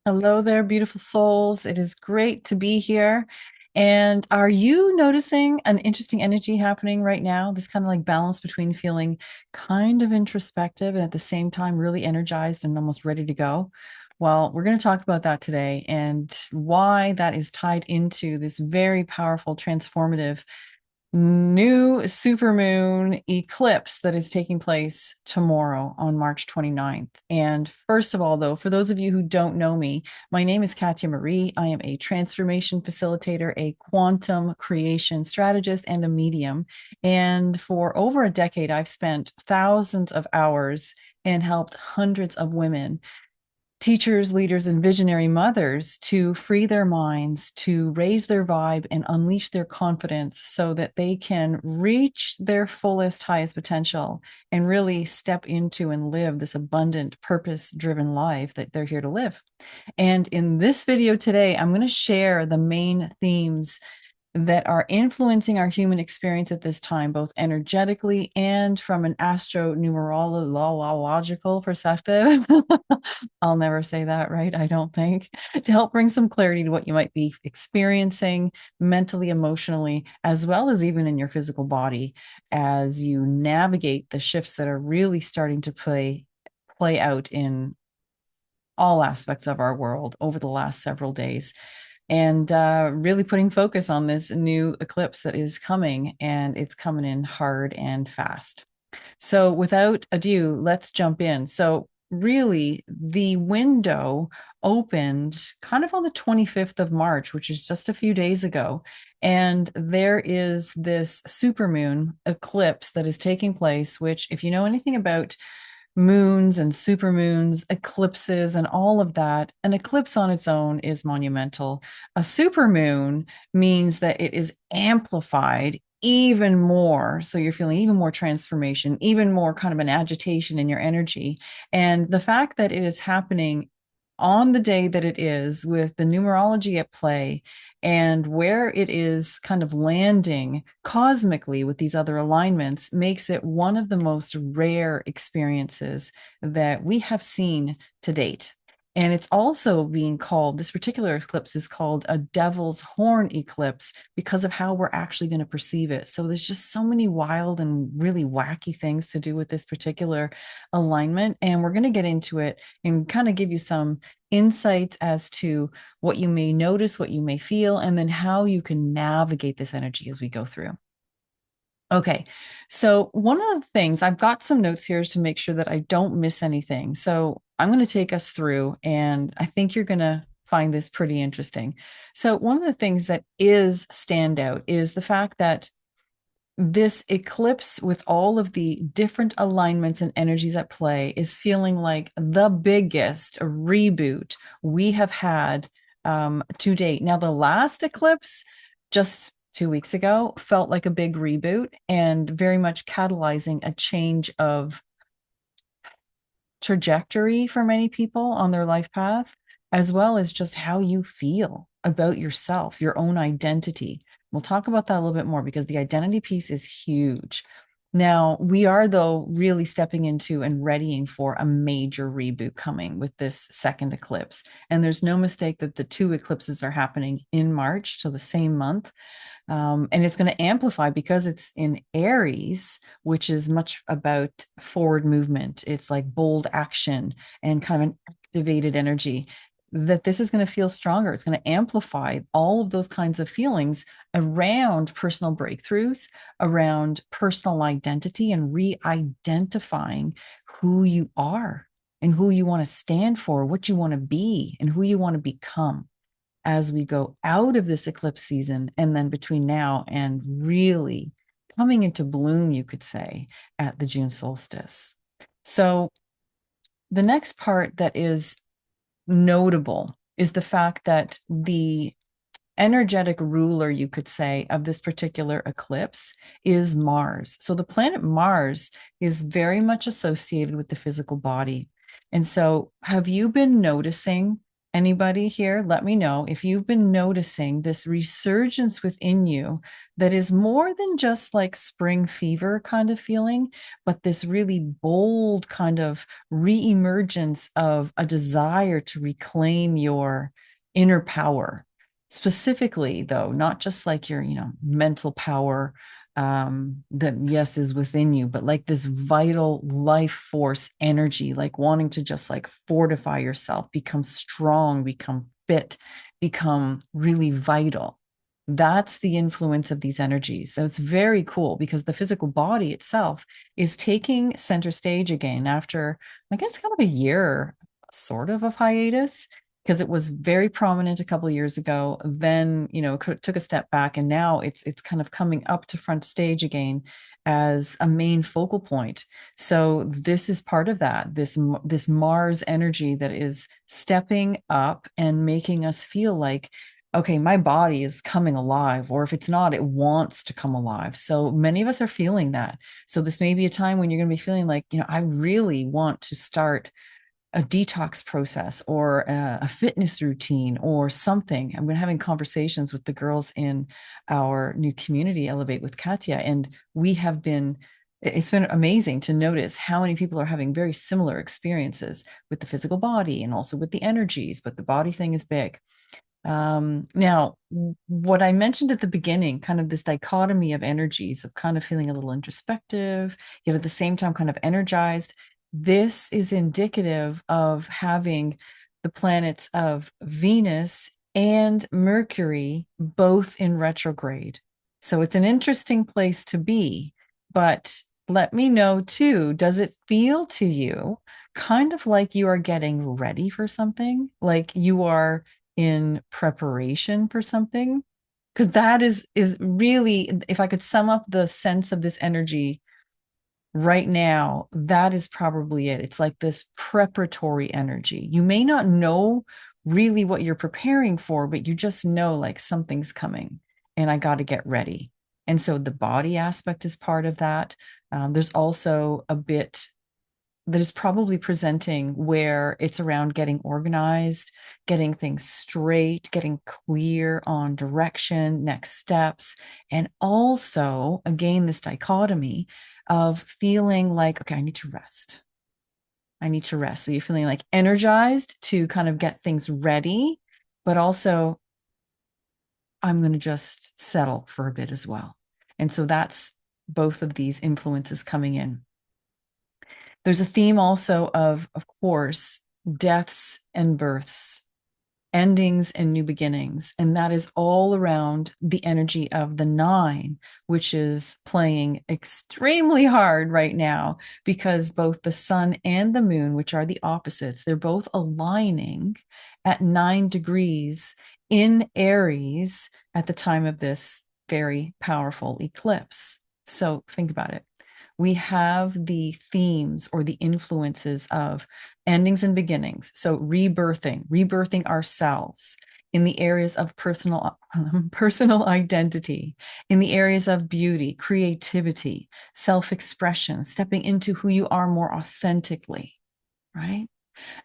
Hello there, beautiful souls. It is great to be here. And are you noticing an interesting energy happening right now? This kind of like balance between feeling kind of introspective and at the same time really energized and almost ready to go. Well, we're going to talk about that today and why that is tied into this very powerful transformative new supermoon eclipse that is taking place tomorrow on March 29th. And first of all, though, for those of you who don't know me, my name is Katya Marie. I am a transformation facilitator, a quantum creation strategist, and a medium. And for over a decade, I've spent thousands of hours and helped hundreds of women, teachers, leaders, and visionary mothers to free their minds, to raise their vibe and unleash their confidence so that they can reach their fullest, highest potential and really step into and live this abundant, purpose-driven life that they're here to live. And in this video today, I'm going to share the main themes that are influencing our human experience at this time, both energetically and from an astronumerological perspective. I'll never say that right, I don't think, to help bring some clarity to what you might be experiencing mentally, emotionally, as well as even in your physical body as you navigate the shifts that are really starting to play out in all aspects of our world over the last several days and really putting focus on this new eclipse that is coming, and it's coming in hard and fast. So, without ado, let's jump in. So, really, the window opened kind of on the 25th of March, which is just a few days ago. And there is this supermoon eclipse that is taking place, which, if you know anything about moons and supermoons, eclipses, and all of that, an eclipse on its own is monumental. A supermoon means that it is amplified even more. So you're feeling even more transformation, even more kind of an agitation in your energy. And the fact that it is happening on the day that it is, with the numerology at play and where it is kind of landing cosmically with these other alignments, makes it one of the most rare experiences that we have seen to date. And it's also being called, this particular eclipse is called a devil's horn eclipse because of how we're actually going to perceive it. So there's just so many wild and really wacky things to do with this particular alignment. And we're going to get into it and kind of give you some insights as to what you may notice, what you may feel, and then how you can navigate this energy as we go through. Okay, so one of the things I've got some notes here to make sure that I don't miss anything. So I'm going to take us through, and I think you're going to find this pretty interesting. So, one of the things that is standout is the fact that this eclipse, with all of the different alignments and energies at play, is feeling like the biggest reboot we have had to date. Now, the last eclipse, just 2 weeks ago, felt like a big reboot and very much catalyzing a change of trajectory for many people on their life path, as well as just how you feel about yourself, your own identity. We'll talk about that a little bit more because the identity piece is huge. Now, we are, though, really stepping into and readying for a major reboot coming with this second eclipse. And there's no mistake that the two eclipses are happening in March, so the same month. And it's going to amplify because it's in Aries, which is much about forward movement. It's like bold action and kind of an activated energy. That this is going to feel stronger. It's going to amplify all of those kinds of feelings around personal breakthroughs, around personal identity, and re identifying who you are and who you want to stand for, what you want to be, and who you want to become as we go out of this eclipse season, and then between now and really coming into bloom, you could say, at the June solstice. So the next part that is notable is the fact that the energetic ruler, you could say, of this particular eclipse is Mars. So the planet Mars is very much associated with the physical body. And so, have you been noticing Anybody here, let me know if you've been noticing this resurgence within you that is more than just like spring fever kind of feeling, but this really bold kind of reemergence of a desire to reclaim your inner power. Specifically, though, not just like your, mental power that yes is within you, but like this vital life force energy, like wanting to just like fortify yourself, become strong, become fit, become really vital. That's the influence of these energies. So it's very cool because the physical body itself is taking center stage again after, I guess, kind of a year sort of hiatus, because it was very prominent a couple of years ago, then took a step back, and now it's kind of coming up to front stage again as a main focal point. So this is part of that, this Mars energy that is stepping up and making us feel like, okay, my body is coming alive, or if it's not, it wants to come alive. So many of us are feeling that. So this may be a time when you're going to be feeling like, I really want to start a detox process or a fitness routine or something. I've been having conversations with the girls in our new community, Elevate with Katya, and it's been amazing to notice how many people are having very similar experiences with the physical body and also with the energies, but the body thing is big. Now, what I mentioned at the beginning, kind of this dichotomy of energies of kind of feeling a little introspective, yet at the same time kind of energized. This is indicative of having the planets of Venus and Mercury both in retrograde. So it's an interesting place to be, but let me know too, does it feel to you kind of like you are getting ready for something, like you are in preparation for something? Because that is really, if I could sum up the sense of this energy right now, that is probably it. It's like this preparatory energy. You may not know really what you're preparing for, but you just know like something's coming and I got to get ready. And so the body aspect is part of that. There's also a bit that is probably presenting where it's around getting organized, getting things straight, getting clear on direction, next steps, and also, again, this dichotomy of feeling like, okay, I need to rest. I need to rest. So you're feeling like energized to kind of get things ready, but also I'm going to just settle for a bit as well. And so that's both of these influences coming in. There's a theme also of course, deaths and births, endings and new beginnings. And that is all around the energy of the nine, which is playing extremely hard right now because both the sun and the moon, which are the opposites, they're both aligning at 9 degrees in Aries at the time of this very powerful eclipse. So think about it. We have the themes or the influences of endings and beginnings. So rebirthing ourselves in the areas of personal identity, in the areas of beauty, creativity, self-expression, stepping into who you are more authentically, right?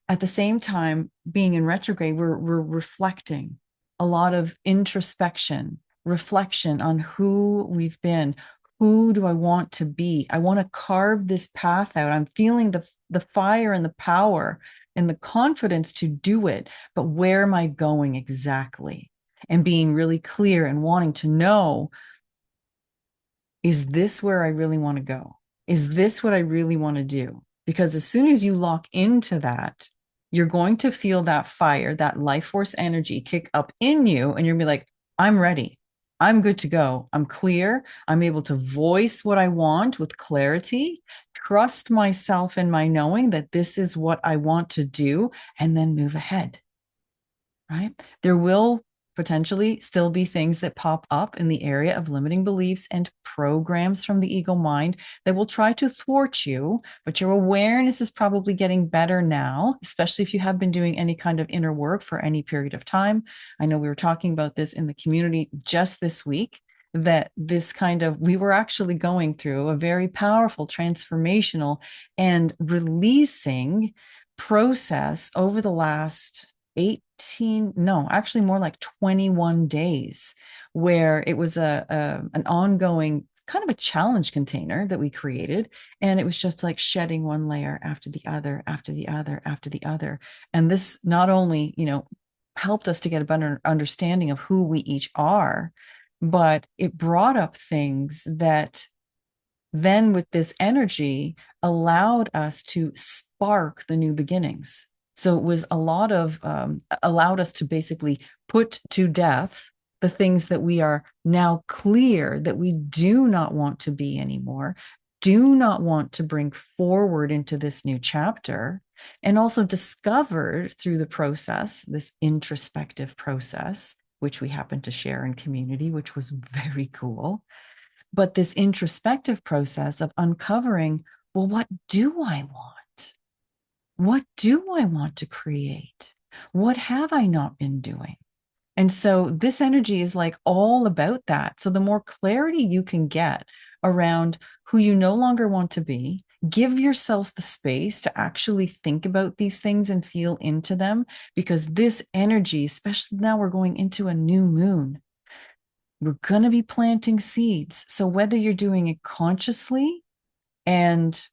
At the same time, being in retrograde, we're reflecting a lot of introspection, reflection on who we've been. Who do I want to be? I want to carve this path out. I'm feeling the fire and the power and the confidence to do it. But where am I going exactly? And being really clear and wanting to know, is this where I really want to go? Is this what I really want to do? Because as soon as you lock into that, you're going to feel that fire, that life force energy kick up in you, and you're gonna be like, I'm ready. I'm good to go. I'm clear. I'm able to voice what I want with clarity, trust myself in my knowing that this is what I want to do, and then move ahead, right? There will potentially still be things that pop up in the area of limiting beliefs and programs from the ego mind that will try to thwart you, but your awareness is probably getting better now, especially if you have been doing any kind of inner work for any period of time. I know we were talking about this in the community just this week, that we were actually going through a very powerful transformational and releasing process over the last 8 18, no, actually more like 21 days, where it was an ongoing kind of a challenge container that we created. And it was just like shedding one layer after the other, after the other, after the other. And this not only, helped us to get a better understanding of who we each are, but it brought up things that then with this energy allowed us to spark the new beginnings. So it was a lot of allowed us to basically put to death the things that we are now clear that we do not want to be anymore, do not want to bring forward into this new chapter, and also discovered through the process, this introspective process, which we happened to share in community, which was very cool. But this introspective process of uncovering, well, what do I want? What do I want to create? What have I not been doing? And so this energy is like all about that. So the more clarity you can get around who you no longer want to be, give yourself the space to actually think about these things and feel into them, because this energy, especially now we're going into a new moon, we're going to be planting seeds. So whether you're doing it consciously and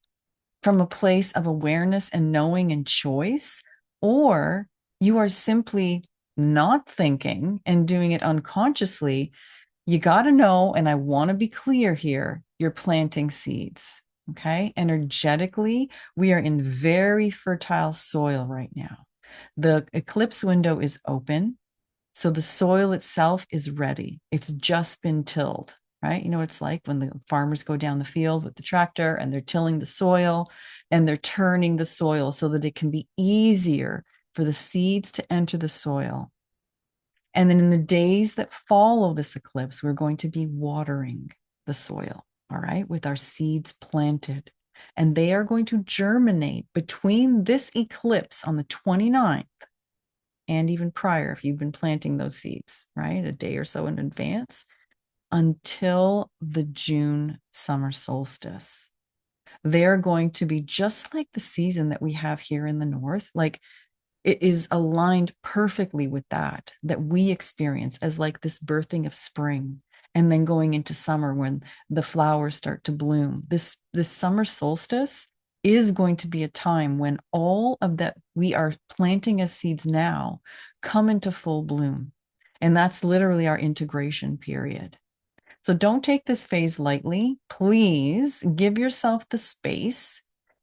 from a place of awareness and knowing and choice, or you are simply not thinking and doing it unconsciously, you got to know, and I want to be clear here, you're planting seeds. Okay. Energetically, we are in very fertile soil right now. The eclipse window is open. So the soil itself is ready. It's just been tilled, right? You know what it's like when the farmers go down the field with the tractor and they're tilling the soil and they're turning the soil so that it can be easier for the seeds to enter the soil. And then in the days that follow this eclipse, we're going to be watering the soil, all right, with our seeds planted. And they are going to germinate between this eclipse on the 29th and even prior, if you've been planting those seeds, right, a day or so in advance, until the June summer solstice. They're going to be just like the season that we have here in the north. Like it is aligned perfectly with that we experience as like this birthing of spring and then going into summer when the flowers start to bloom. This summer solstice is going to be a time when all of that we are planting as seeds now come into full bloom. And that's literally our integration period. So don't take this phase lightly. Please give yourself the space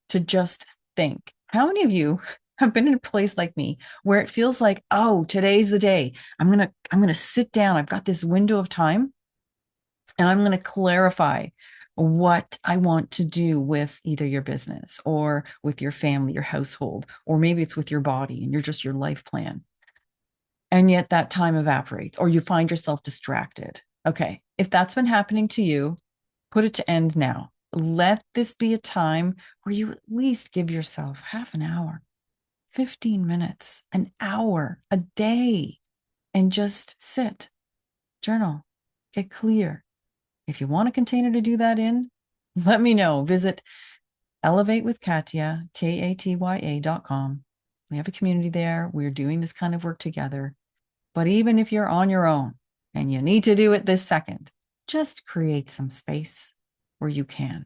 to just think. How many of you have been in a place like me where it feels like, oh, today's the day. I'm going to sit down. I've got this window of time and I'm going to clarify what I want to do with either your business or with your family, your household, or maybe it's with your body and you're just your life plan. And yet that time evaporates or you find yourself distracted. Okay. If that's been happening to you, put it to end now. Let this be a time where you at least give yourself half an hour, 15 minutes, an hour, a day, and just sit, journal, get clear. If you want a container to do that in, let me know. Visit Elevate with Katya, KATYA.com. We have a community there. We're doing this kind of work together. But even if you're on your own and you need to do it this second, just create some space where you can,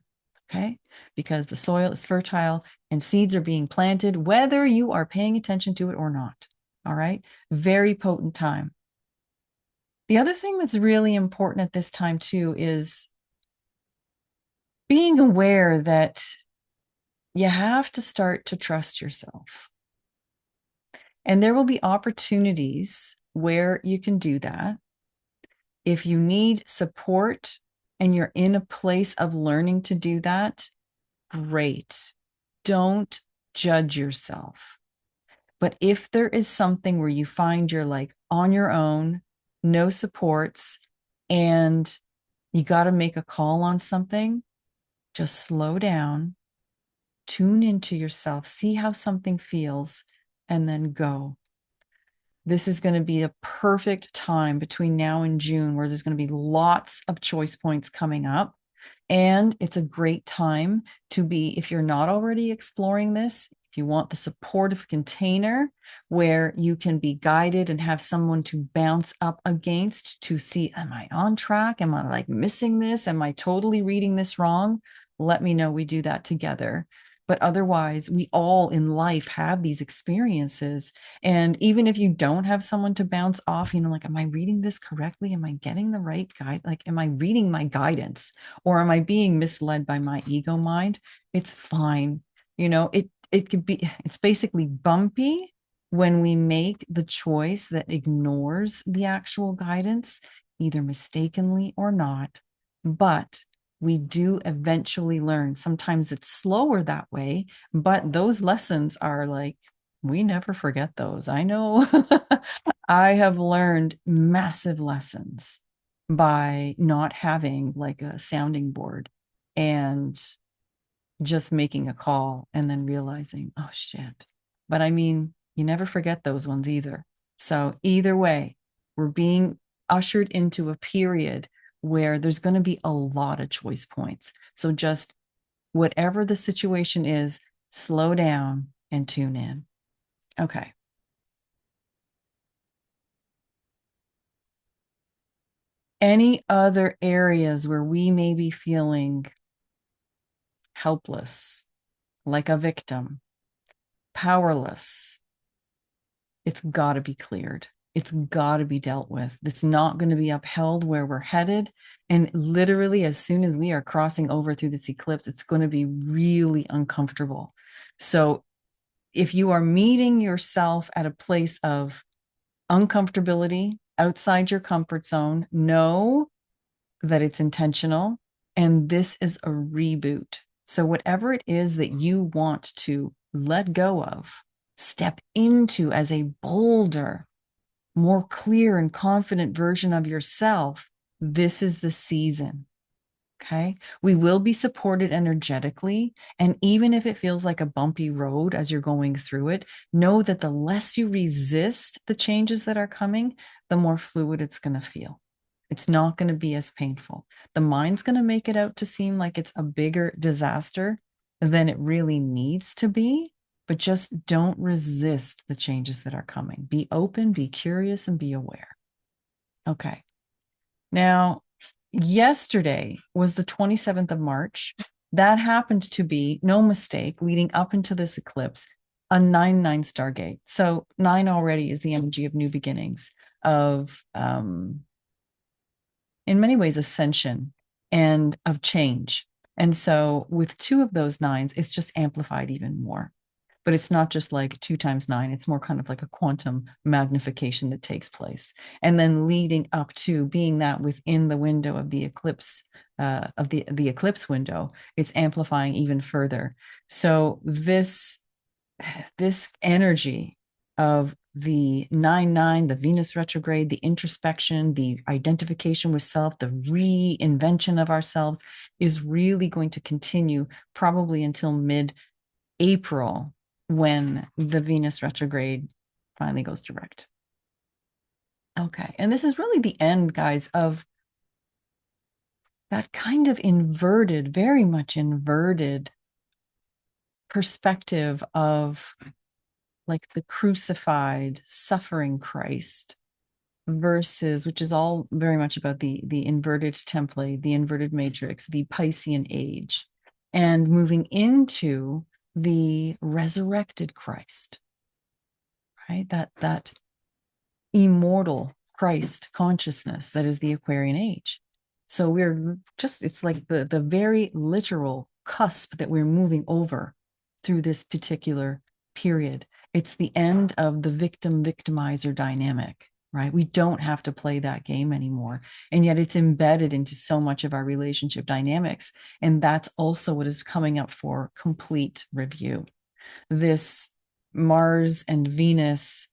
okay? Because the soil is fertile and seeds are being planted, whether you are paying attention to it or not, all right? Very potent time. The other thing that's really important at this time too is being aware that you have to start to trust yourself. And there will be opportunities where you can do that. If you need support and you're in a place of learning to do that, great. Don't judge yourself. But if there is something where you find you're like on your own, no supports, and you got to make a call on something, just slow down, tune into yourself, see how something feels, and then go. This is going to be a perfect time between now and June where there's going to be lots of choice points coming up. And it's a great time to be, if you're not already exploring this, If you want the supportive container where you can be guided and have someone to bounce up against to see, am I on track? Am I like missing this? Am I totally reading this wrong? Let me know. We do that together. But otherwise, we all in life have these experiences. And even if you don't have someone to bounce off, like, am I reading this correctly? Am I getting the right guide? Like, am I reading my guidance, or am I being misled by my ego mind? It's fine. It could be, it's basically bumpy when we make the choice that ignores the actual guidance, either mistakenly or not. But we do eventually learn. Sometimes it's slower that way, but those lessons are like, we never forget those. I know I have learned massive lessons by not having like a sounding board and just making a call and then realizing, oh shit. But I mean, you never forget those ones either. So either way, we're being ushered into a period where there's going to be a lot of choice points. So just whatever the situation is, slow down and tune in. Okay. Any other areas where we may be feeling helpless, like a victim, powerless? It's got to be cleared. It's got to be dealt with. It's not going to be upheld where we're headed. And literally, as soon as we are crossing over through this eclipse, it's going to be really uncomfortable. So if you are meeting yourself at a place of uncomfortability outside your comfort zone, know that it's intentional. And this is a reboot. So whatever it is that you want to let go of, step into as a bolder, more clear and confident version of yourself, this is the season. Okay. We will be supported energetically. And even if it feels like a bumpy road as you're going through it, know that the less you resist the changes that are coming, the more fluid it's going to feel. It's not going to be as painful. The mind's going to make it out to seem like it's a bigger disaster than it really needs to be. But just don't resist the changes that are coming. Be open, be curious, and be aware. Okay. Now, yesterday was the 27th of March. That happened to be, no mistake, leading up into this eclipse, a 9-9 Stargate. So 9 already is the energy of new beginnings, of, in many ways, ascension and of change. And so with 2 of those 9s, it's just amplified even more. But it's not just like 2 times 9. It's more kind of like a quantum magnification that takes place. And then leading up to being that within the window of the eclipse, of the eclipse window, it's amplifying even further. So this energy of the 9-9, the Venus retrograde, the introspection, the identification with self, the reinvention of ourselves is really going to continue probably until mid-April, when the Venus retrograde finally goes direct. Okay. And this is really the end, guys, of that kind of inverted, very much inverted perspective of like the crucified, suffering Christ versus, which is all very much about the inverted template, the inverted matrix, the Piscean age, and moving into the resurrected Christ, right? That immortal Christ consciousness that is the Aquarian age. So we're just, it's like the very literal cusp that we're moving over through this particular period. It's the end of the victimizer dynamic, right? We don't have to play that game anymore. And yet it's embedded into so much of our relationship dynamics. And that's also what is coming up for complete review. This Mars and Venus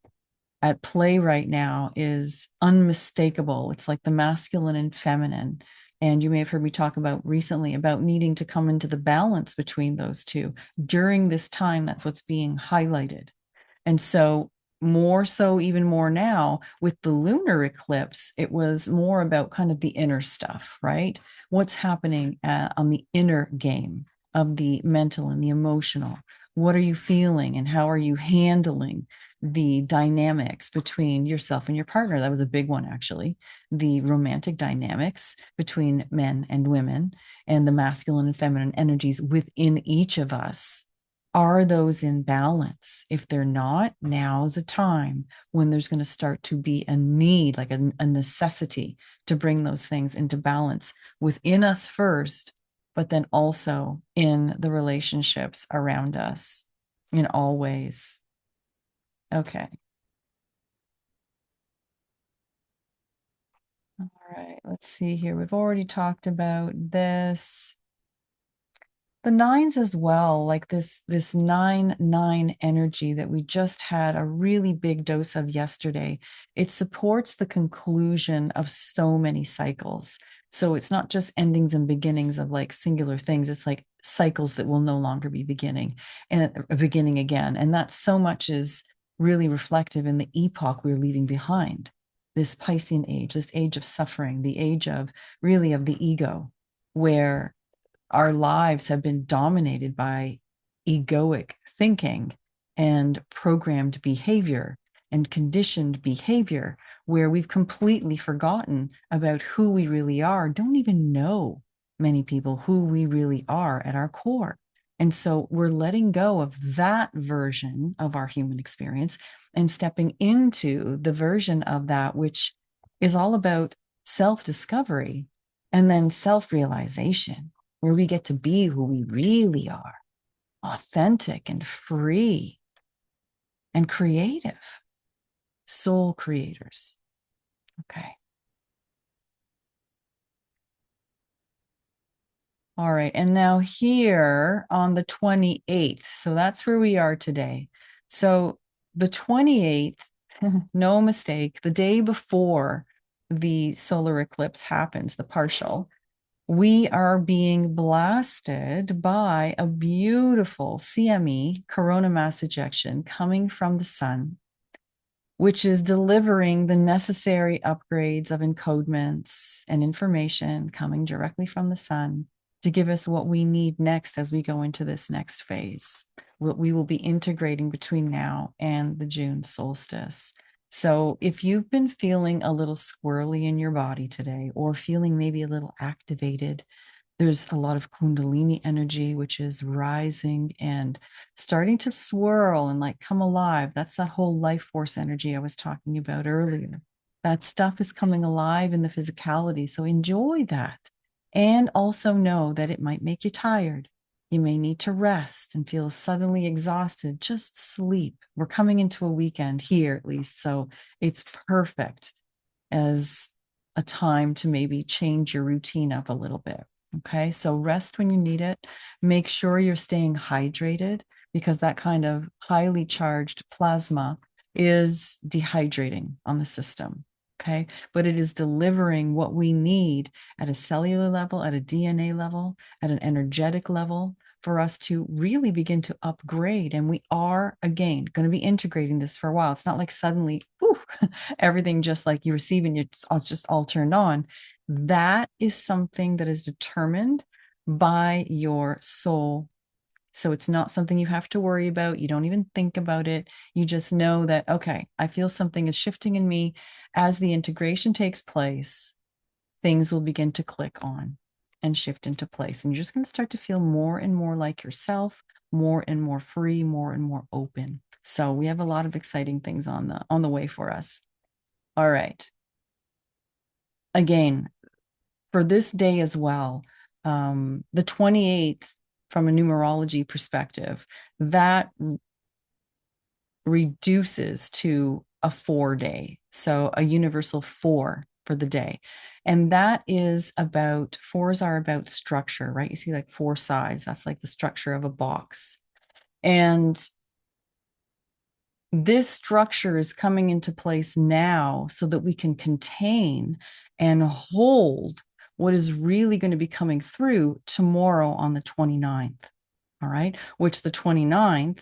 at play right now is unmistakable. It's like the masculine and feminine. And you may have heard me talk about recently about needing to come into the balance between those two. During this time, that's what's being highlighted. And so more so, even more now with the lunar eclipse, it was more about kind of the inner stuff, right? What's happening on the inner game of the mental and the emotional. What are you feeling and how are you handling the dynamics between yourself and your partner? That was a big one, actually. The romantic dynamics between men and women and the masculine and feminine energies within each of us. Are those in balance? If they're not, now's a time when there's going to start to be a need, like a necessity to bring those things into balance within us first, but then also in the relationships around us in all ways. Okay. All right. Let's see here. We've already talked about this. The nines as well, like this 9-9 energy that we just had a really big dose of yesterday. It supports the conclusion of so many cycles. So it's not just endings and beginnings of like singular things. It's like cycles that will no longer be beginning and beginning again. And that so much is really reflective in the epoch we're leaving behind. This Piscean age, this age of suffering, the age of really of the ego, where our lives have been dominated by egoic thinking and programmed behavior and conditioned behavior, where we've completely forgotten about who we really are, don't even know many people who we really are at our core. And so we're letting go of that version of our human experience and stepping into the version of that which is all about self discovery and then self realization, where we get to be who we really are, authentic and free and creative, soul creators. Okay. All right. And now here on the 28th, so that's where we are today. So the 28th, no mistake, the day before the solar eclipse happens, the partial, we are being blasted by a beautiful CME, corona mass ejection, coming from the sun, which is delivering the necessary upgrades of encodements and information coming directly from the sun to give us what we need next as we go into this next phase. What we will be integrating between now and the June solstice. So if you've been feeling a little squirrely in your body today, or feeling maybe a little activated, there's a lot of kundalini energy, which is rising and starting to swirl and like come alive. That's that whole life force energy I was talking about earlier. That stuff is coming alive in the physicality. So enjoy that. And also know that it might make you tired. You may need to rest and feel suddenly exhausted. Just sleep. We're coming into a weekend here, at least. So it's perfect as a time to maybe change your routine up a little bit. Okay, so rest when you need it. Make sure you're staying hydrated, because that kind of highly charged plasma is dehydrating on the system. Okay, but it is delivering what we need at a cellular level, at a DNA level, at an energetic level, for us to really begin to upgrade. And we are, again, going to be integrating this for a while. It's not like suddenly, ooh, everything just like you receiving it's just all turned on. That is something that is determined by your soul. So it's not something you have to worry about. You don't even think about it. You just know that, okay, I feel something is shifting in me. As the integration takes place, things will begin to click on and shift into place. And you're just going to start to feel more and more like yourself, more and more free, more and more open. So we have a lot of exciting things on the way for us. All right. Again, for this day as well, the 28th, from a numerology perspective, that reduces to a 4-day. So a universal 4 for the day. And that is about, fours are about structure, right? You see like 4 sides. That's like the structure of a box. And this structure is coming into place now so that we can contain and hold what is really going to be coming through tomorrow on the 29th. All right, which the 29th,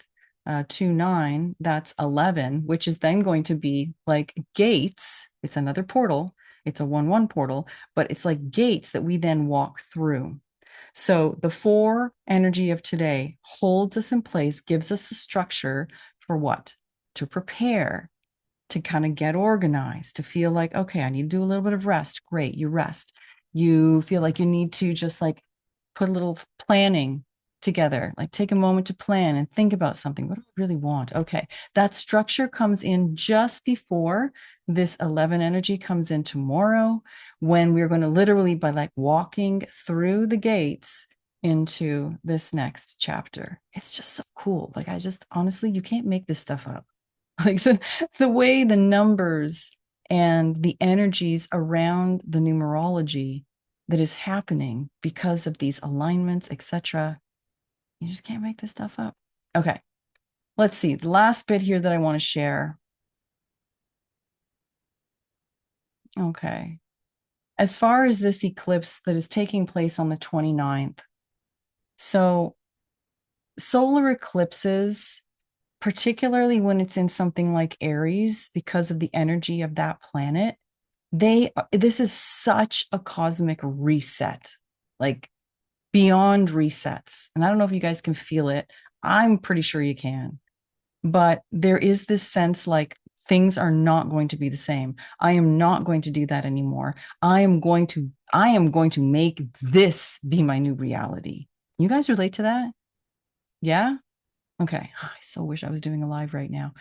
2-9, that's 11, which is then going to be like gates. It's another portal. It's a 1-1 portal, but it's like gates that we then walk through. So the 4 energy of today holds us in place, gives us a structure for what? To prepare, to kind of get organized, to feel like, okay, I need to do a little bit of rest. Great, you rest. You feel like you need to just like put a little planning together, like take a moment to plan and think about something. What do I really want? Okay, that structure comes in just before this 11 energy comes in tomorrow, when we're going to literally, by like walking through the gates into this next chapter. It's just so cool. Like, I just honestly, you can't make this stuff up. Like the way the numbers and the energies around the numerology that is happening because of these alignments, etc. You just can't make this stuff up. Okay, let's see. The last bit here that I want to share. Okay. As far as this eclipse that is taking place on the 29th, so solar eclipses, particularly when it's in something like Aries, because of the energy of that planet, this is such a cosmic reset, like beyond resets. And I don't know if you guys can feel it. I'm pretty sure you can. But there is this sense like things are not going to be the same. I am not going to do that anymore. I am going to make this be my new reality. You guys relate to that? Yeah? Okay. I so wish I was doing a live right now.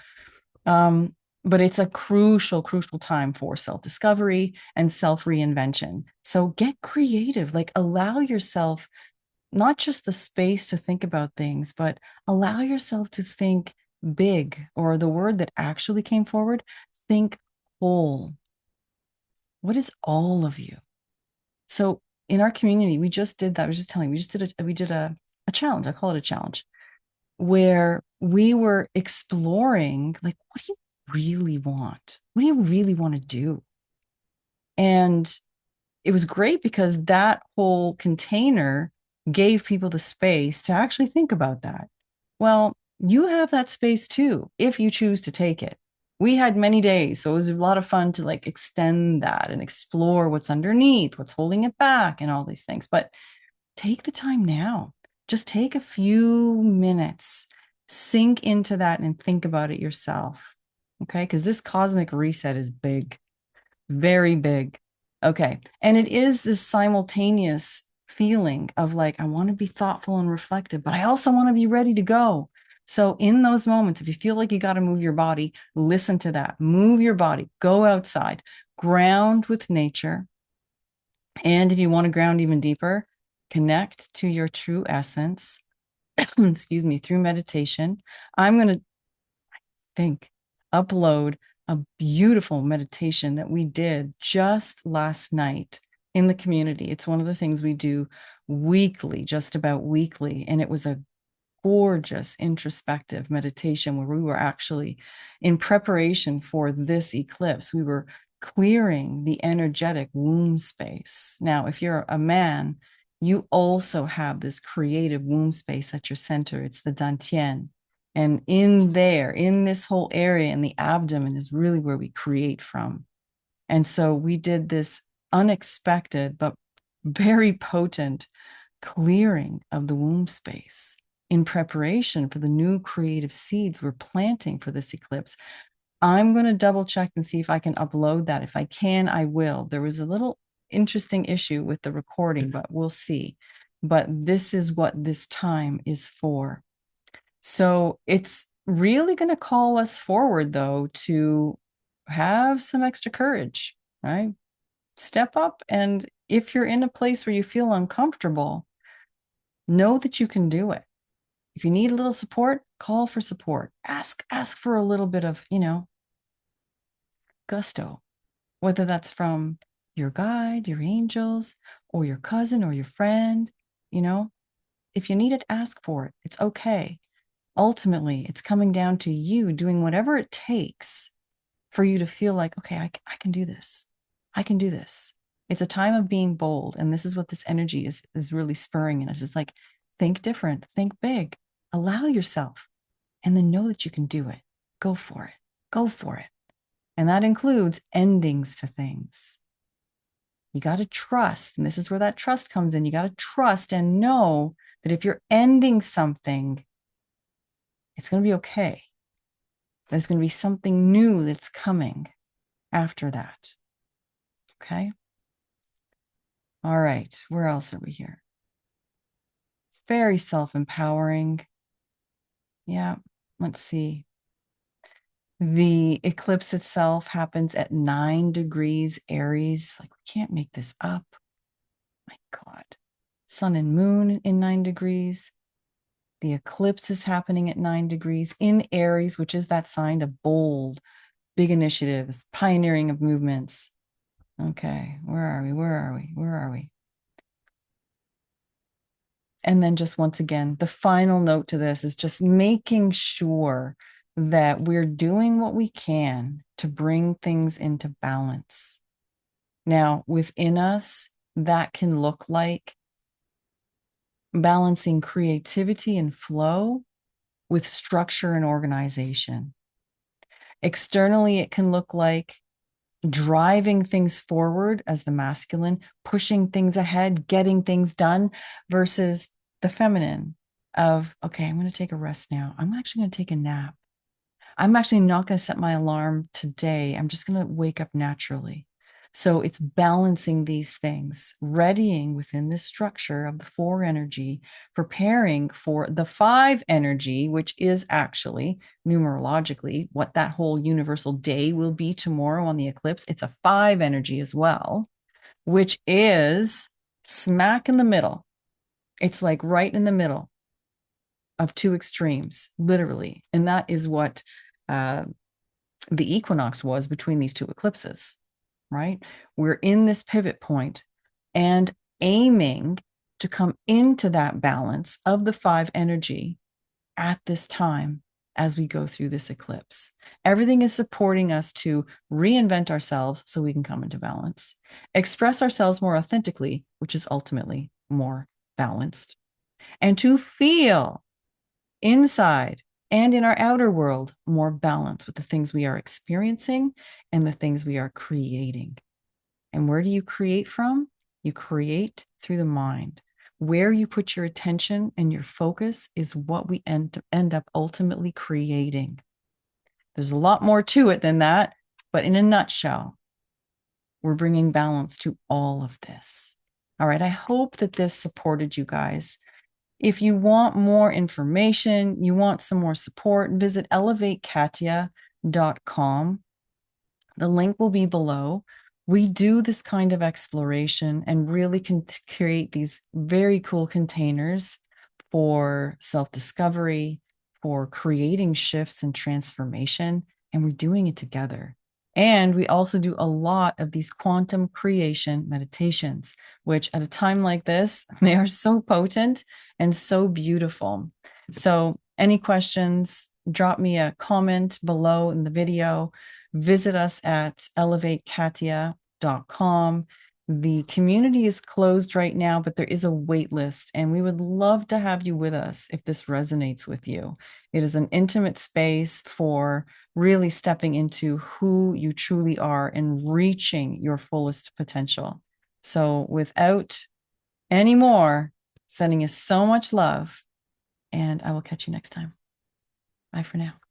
But it's a crucial time for self-discovery and self-reinvention. So get creative, like allow yourself not just the space to think about things, but allow yourself to think big, or the word that actually came forward, think whole. What is all of you? So in our community, we just did that. I was just telling you, we did a challenge. I call it a challenge, where we were exploring like, what do you really want? What do you really want to do? And it was great because that whole container gave people the space to actually think about that. Well, you have that space too, if you choose to take it. We had many days, so it was a lot of fun to like extend that and explore what's underneath, what's holding it back, and all these things. But take the time now. Just take a few minutes, sink into that, and think about it yourself. Okay. Because this cosmic reset is big, very big. Okay. And it is this simultaneous feeling of like, I want to be thoughtful and reflective, but I also want to be ready to go. So, in those moments, if you feel like you got to move your body, listen to that. Move your body, go outside, ground with nature. And if you want to ground even deeper, connect to your true essence, excuse me, through meditation. I'm going to think, upload a beautiful meditation that we did just last night in the community. It's one of the things we do weekly, just about weekly. And it was a gorgeous introspective meditation where we were actually in preparation for this eclipse. We were clearing the energetic womb space. Now, if you're a man, you also have this creative womb space at your center. It's the dantian. And in there, in this whole area, in the abdomen, is really where we create from. And so we did this unexpected, but very potent clearing of the womb space in preparation for the new creative seeds we're planting for this eclipse. I'm going to double check and see if I can upload that. If I can, I will. There was a little interesting issue with the recording, but we'll see. But this is what this time is for. So it's really going to call us forward, though, to have some extra courage, right? Step up. And if you're in a place where you feel uncomfortable, know that you can do it. If you need a little support, call for support. Ask for a little bit of, gusto, whether that's from your guide, your angels, or your cousin or your friend. You know, if you need it, ask for it. It's okay. Ultimately, it's coming down to you doing whatever it takes for you to feel like, okay, I can do this. I can do this. It's a time of being bold. And this is what this energy is really spurring in us. It's like, think different, think big, allow yourself, and then know that you can do it. Go for it. Go for it. And that includes endings to things. You got to trust. And this is where that trust comes in. You got to trust and know that if you're ending something, it's going to be okay. There's going to be something new that's coming after that. Okay. All right. Where else are we here? Very self-empowering. Yeah. Let's see. The eclipse itself happens at 9 degrees Aries. Like, we can't make this up. My God. Sun and moon in 9 degrees. The eclipse is happening at 9 degrees in Aries, which is that sign of bold, big initiatives, pioneering of movements. Okay, where are we? Where are we? Where are we? And then just once again, the final note to this is just making sure that we're doing what we can to bring things into balance. Now, within us, that can look like balancing creativity and flow with structure and organization. Externally, it can look like driving things forward as the masculine, pushing things ahead, getting things done, versus the feminine of, okay, I'm going to take a rest now. I'm actually going to take a nap. I'm actually not going to set my alarm today. I'm just going to wake up naturally. So it's balancing these things, readying within this structure of the 4 energy, preparing for the 5 energy, which is actually numerologically what that whole universal day will be tomorrow on the eclipse. It's a 5 energy as well, which is smack in the middle. It's like right in the middle of 2 extremes, literally. And that is what the equinox was between these 2 eclipses, right? We're in this pivot point and aiming to come into that balance of the 5 energy at this time as we go through this eclipse. Everything is supporting us to reinvent ourselves so we can come into balance, express ourselves more authentically, which is ultimately more balanced, and to feel inside and in our outer world more balance with the things we are experiencing and the things we are creating. And where do you create from? You create through the mind. Where you put your attention and your focus is what we end up ultimately creating. There's a lot more to it than that, but in a nutshell, we're bringing balance to all of this. All right, I hope that this supported you guys. If you want more information, you want some more support, visit elevatekatya.com. The link will be below. We do this kind of exploration and really can create these very cool containers for self-discovery, for creating shifts and transformation, and we're doing it together. And we also do a lot of these quantum creation meditations, which at a time like this, they are so potent and so beautiful. So any questions, drop me a comment below in the video. Visit us at elevatekatya.com. The community is closed right now, but there is a wait list, and we would love to have you with us if this resonates with you. It is an intimate space for really stepping into who you truly are and reaching your fullest potential. So without any more, sending you so much love, and I will catch you next time. Bye for now.